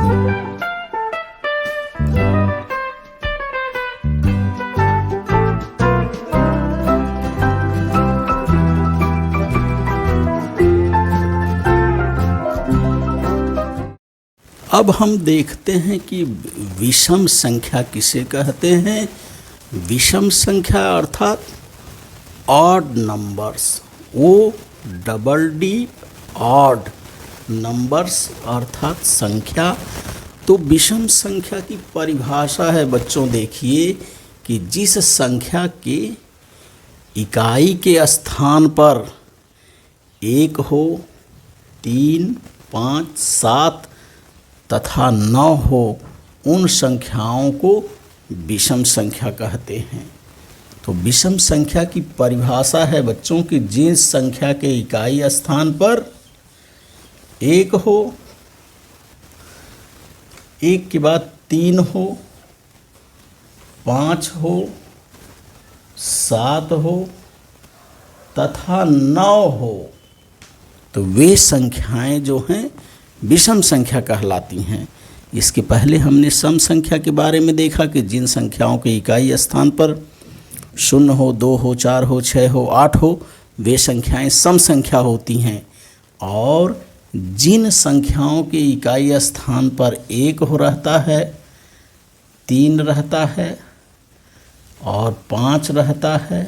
अब हम देखते हैं कि विषम संख्या किसे कहते हैं। विषम संख्या अर्थात odd numbers, ODD odd numbers अर्थात संख्या। तो विषम संख्या की परिभाषा है बच्चों, देखिए कि जिस संख्या के इकाई के स्थान पर 1 हो, 3, 5, 7 तथा 9 हो, उन संख्याओं को विषम संख्या कहते हैं। तो विषम संख्या की परिभाषा है बच्चों कि जिस संख्या के इकाई स्थान पर 1 हो, 1 के बाद 3 हो, 5 हो, 7 हो तथा 9 हो, तो वे संख्याएं जो हैं विषम संख्या कहलाती हैं। इसके पहले हमने सम संख्या के बारे में देखा कि जिन संख्याओं के इकाई स्थान पर 0 हो, 2 हो, 4 हो, 6 हो, 8 हो, वे संख्याएं सम संख्या होती हैं। और जिन संख्याओं के इकाई स्थान पर 1 हो रहता है, 3 रहता है और 5 रहता है,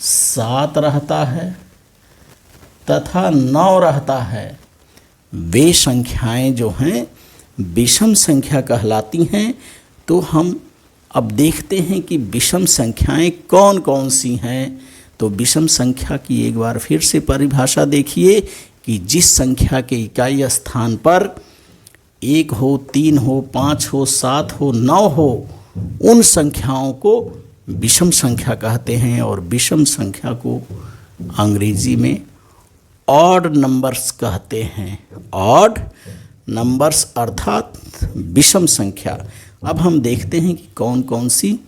7 रहता है तथा 9 रहता है, वे संख्याएं जो हैं विषम संख्या कहलाती हैं। तो हम अब देखते हैं कि विषम संख्याएं कौन कौन सी हैं। तो विषम संख्या की एक बार फिर से परिभाषा देखिए कि जिस संख्या के इकाई स्थान पर 1 हो, 3 हो, 5 हो, 7 हो, 9 हो, उन संख्याओं को विषम संख्या कहते हैं। और विषम संख्या को अंग्रेजी में ऑड नंबर्स कहते हैं। ऑड नंबर्स अर्थात विषम संख्या। अब हम देखते हैं कि कौन कौन सी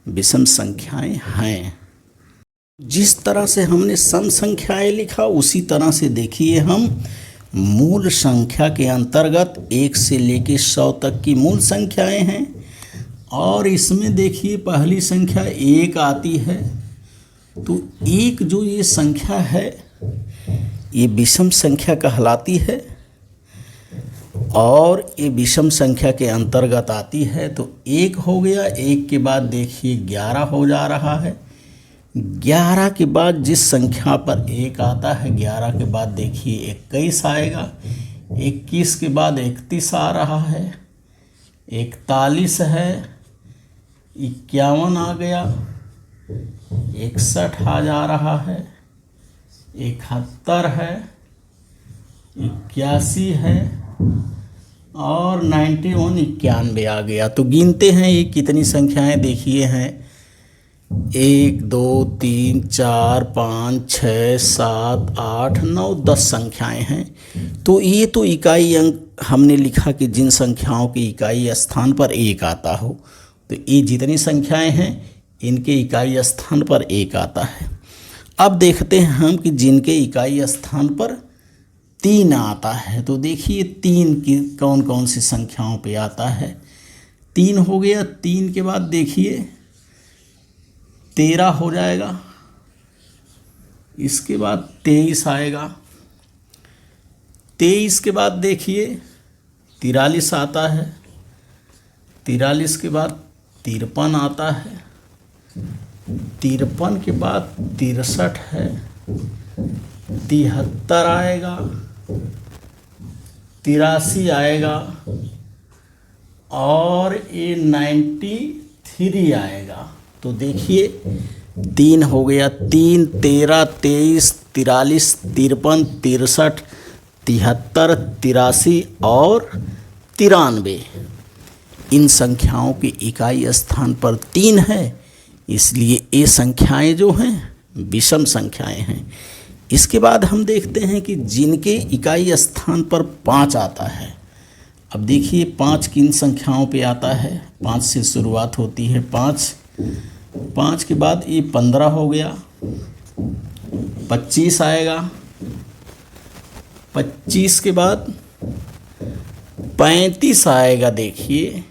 विषम संख्याएं हैं। जिस तरह से हमने सम संख्याएं लिखा उसी तरह से देखिए हम मूल संख्या के अंतर्गत 1 से लेकर 100 तक की मूल संख्याएं हैं। और इसमें देखिए पहली संख्या 1 आती है। तो 1 जो ये संख्या है ये विषम संख्या कहलाती है और ये विषम संख्या के अंतर्गत आती है। तो 1 हो गया, 1 के बाद देखिए 11 हो जा रहा है। 11 के बाद जिस संख्या पर 1 आता है, 11 के बाद देखिए 21 आएगा, 21 के बाद 31 आ रहा है, 41 है, 51 आ गया, 61 आ जा रहा है, 71 है, 81 है और 91 91 आ गया। तो गिनते हैं ये कितनी संख्याएं देखिए हैं। 1 2 3 4 5 6 7 8 9 10 संख्याएं हैं। तो ये तो इकाई अंक हमने लिखा कि जिन संख्याओं के इकाई स्थान पर 1 आता हो। तो ये जितनी संख्याएं हैं इनके इकाई स्थान पर 1 आता है। अब देखते हैं हम कि जिनके इकाई स्थान पर 3 आता है। तो देखिए 3 की कौन कौन सी संख्याओं पे आता है। 3 हो गया, 3 के बाद देखिए 13 हो जाएगा, इसके बाद 23 आएगा, 23 के बाद देखिए 43 आता है, 43 के बाद 53 आता है, 53 के बाद 63 है, 73 आएगा, 83 आएगा और ये 93 आएगा। तो देखिए 3 हो गया, 3 13 23 43 53 63 73 83 और 93। इन संख्याओं की इकाई स्थान पर 3 है, इसलिए ये संख्याएं जो हैं विषम संख्याएं हैं। इसके बाद हम देखते हैं कि जिनके इकाई स्थान पर 5 आता है। अब देखिए 5 किन संख्याओं पे आता है। 5 से शुरुआत होती है। 5 के बाद ये 15 हो गया, 25 आएगा, 25 के बाद 35 आएगा देखिए।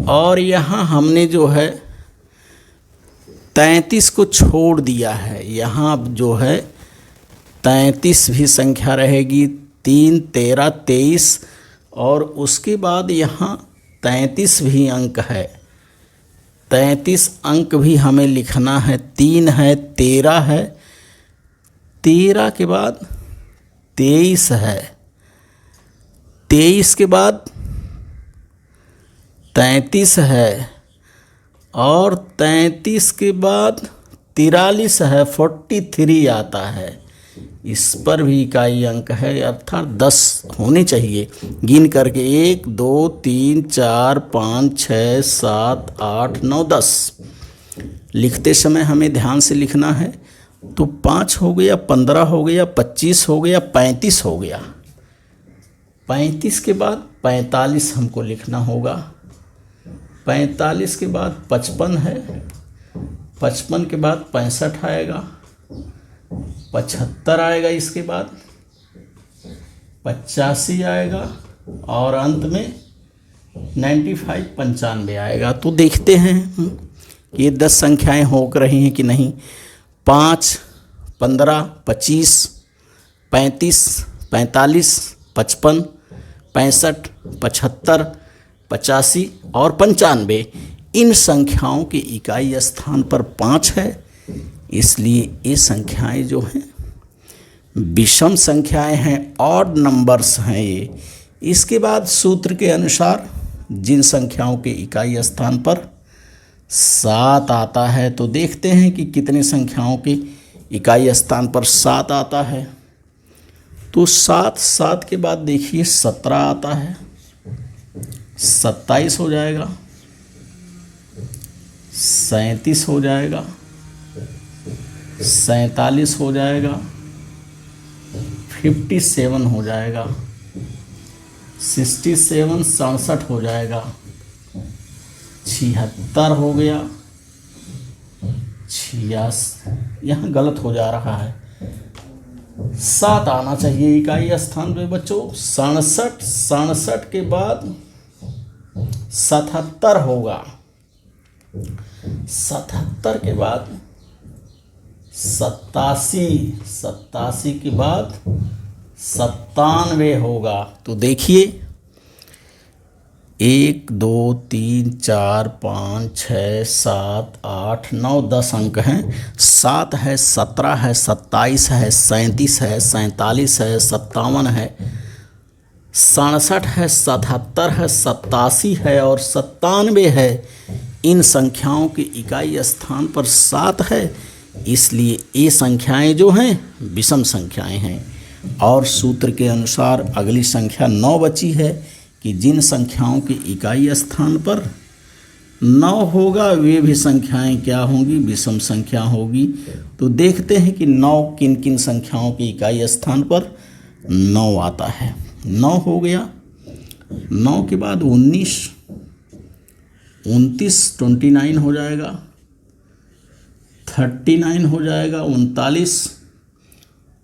और यहाँ हमने जो है 33 को छोड़ दिया है, यहाँ अब जो है 33 भी संख्या रहेगी, 3, 13, 23 और उसके बाद यहाँ 33 भी अंक है, 33 अंक भी हमें लिखना है। 3 है, 13 है, 13 के बाद 23 है, 23 के बाद 33 है और 33 के बाद 43 है, 43 आता है। इस पर भी इकाई अंक है, अर्थात 10 होने चाहिए। गिन करके 1, 2, 3, 4, 5, 6, 7, 8, 9, 10 लिखते समय हमें ध्यान से लिखना है। तो 5 हो गया, 15 हो गया, 25 हो गया, 35 हो गया। 35 के बाद 45 हमको लिखना होगा। 45 के बाद 55 है, 55 के बाद 65 आएगा, 75 आएगा, इसके बाद 85 आएगा और अंत में 95 95 आएगा। तो देखते हैं कि ये 10 संख्याएं हो रही हैं कि नहीं। 5, 15, 25, 35, 45, 55, 65, 75, 85 और 95 इन संख्याओं की इकाई स्थान पर 5 है, इसलिए ये संख्याएं जो हैं विषम संख्याएं हैं, ऑड नंबर्स हैं ये। इसके बाद सूत्र के अनुसार जिन संख्याओं के इकाई स्थान पर 7 आता है, तो देखते हैं कि कितनी संख्याओं के इकाई स्थान पर 7 आता है। तो 7 के बाद देखिए 17 आता है, 27 हो जाएगा, 37 हो जाएगा, 47 हो जाएगा, 57 हो जाएगा, 67 67 हो जाएगा, 76 हो गया, 86 यहाँ गलत हो जा रहा है, 7 आना चाहिए इकाई स्थान पे बच्चों। 67 के बाद 77 होगा, 77 के बाद 87 के बाद 97 होगा। तो देखिए 1, 2, 3, 4, 5, 6, 7, 8, 9, 10 अंक हैं। 7 है, 17 है, 27 है, 37 है, 47 है, 57 है, 67 है, 77 है, 87 है और 97 है। इन संख्याओं की इकाई स्थान पर 7 है, इसलिए ये संख्याएं जो हैं विषम संख्याएं हैं। और सूत्र के अनुसार अगली संख्या 9 बची है कि जिन संख्याओं की इकाई स्थान पर 9 होगा वे भी संख्याएं क्या होंगी, विषम संख्या होगी। तो देखते हैं कि 9 किन किन संख्याओं की इकाई स्थान पर 9 आता है। 9 हो गया, 9 के बाद 19, 29 हो जाएगा, 39 हो जाएगा, 39,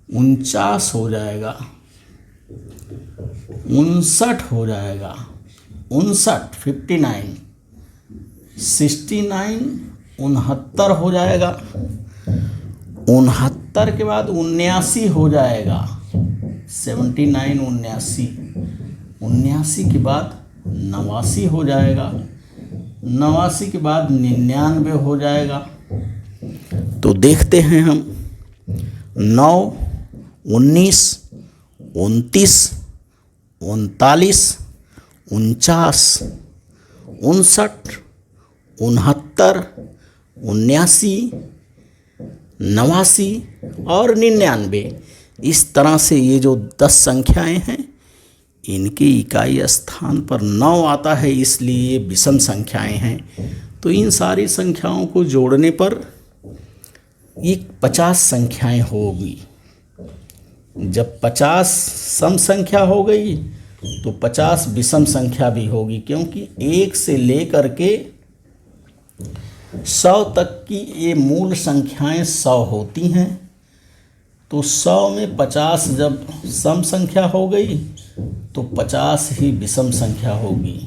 49 हो जाएगा, 59 हो जाएगा, 59, 69, 69 हो जाएगा, 69 के बाद 79 हो जाएगा, 79, 79 के बाद 89 हो जाएगा, 89 के बाद 99 हो जाएगा। तो देखते हैं हम 9, 19, 29, 39, 49, 59, 69, 79, 89 और 99। इस तरह से ये जो 10 संख्याएं हैं इनकी इकाई स्थान पर 9 आता है, इसलिए ये विषम संख्याएं हैं। तो इन सारी संख्याओं को जोड़ने पर एक 50 संख्याएं होगी। जब 50 सम संख्या हो गई तो 50 विषम संख्या भी होगी, क्योंकि 1 से लेकर के 100 तक की ये मूल संख्याएं 100 होती हैं। तो 100 में 50 जब सम संख्या हो गई तो 50 ही विषम संख्या होगी।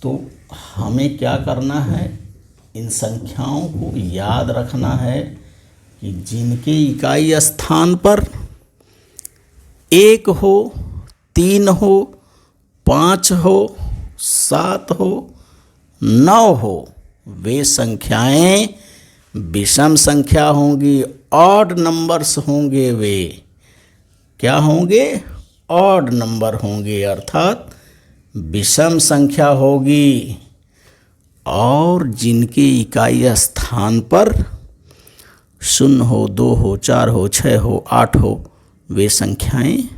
तो हमें क्या करना है, इन संख्याओं को याद रखना है कि जिनके इकाई स्थान पर 1 हो, 3 हो, 5 हो, 7 हो, 9 हो, वे संख्याएं विषम संख्या होंगी, ऑड नंबर्स होंगे। वे क्या होंगे, ऑड नंबर होंगे, अर्थात विषम संख्या होगी। और जिनके इकाई स्थान पर 0 हो, 2 हो, 4 हो, 6 हो, 8 हो, वे संख्याएं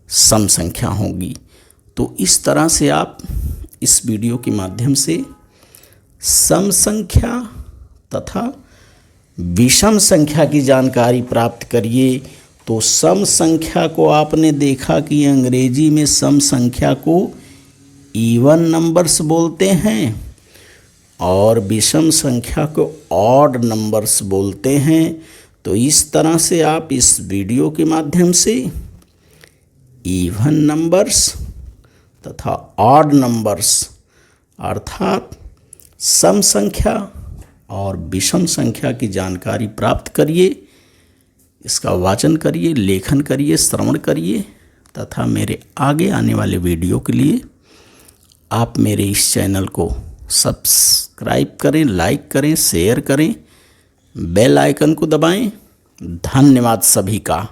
सम संख्या होंगी। तो इस तरह से आप इस वीडियो के माध्यम से सम संख्या तथा विषम संख्या की जानकारी प्राप्त करिए। तो सम संख्या को आपने देखा कि अंग्रेजी में सम संख्या को इवन नंबर्स बोलते हैं और विषम संख्या को ऑड नंबर्स बोलते हैं। तो इस तरह से आप इस वीडियो के माध्यम से इवन नंबर्स तथा ऑड नंबर्स अर्थात सम संख्या और विषम संख्या की जानकारी प्राप्त करिए, इसका वाचन करिए, लेखन करिए, श्रवण करिए तथा मेरे आगे आने वाले वीडियो के लिए आप मेरे इस चैनल को सब्सक्राइब करें, लाइक करें, शेयर करें, बेल आइकन को दबाएं। धन्यवाद सभी का।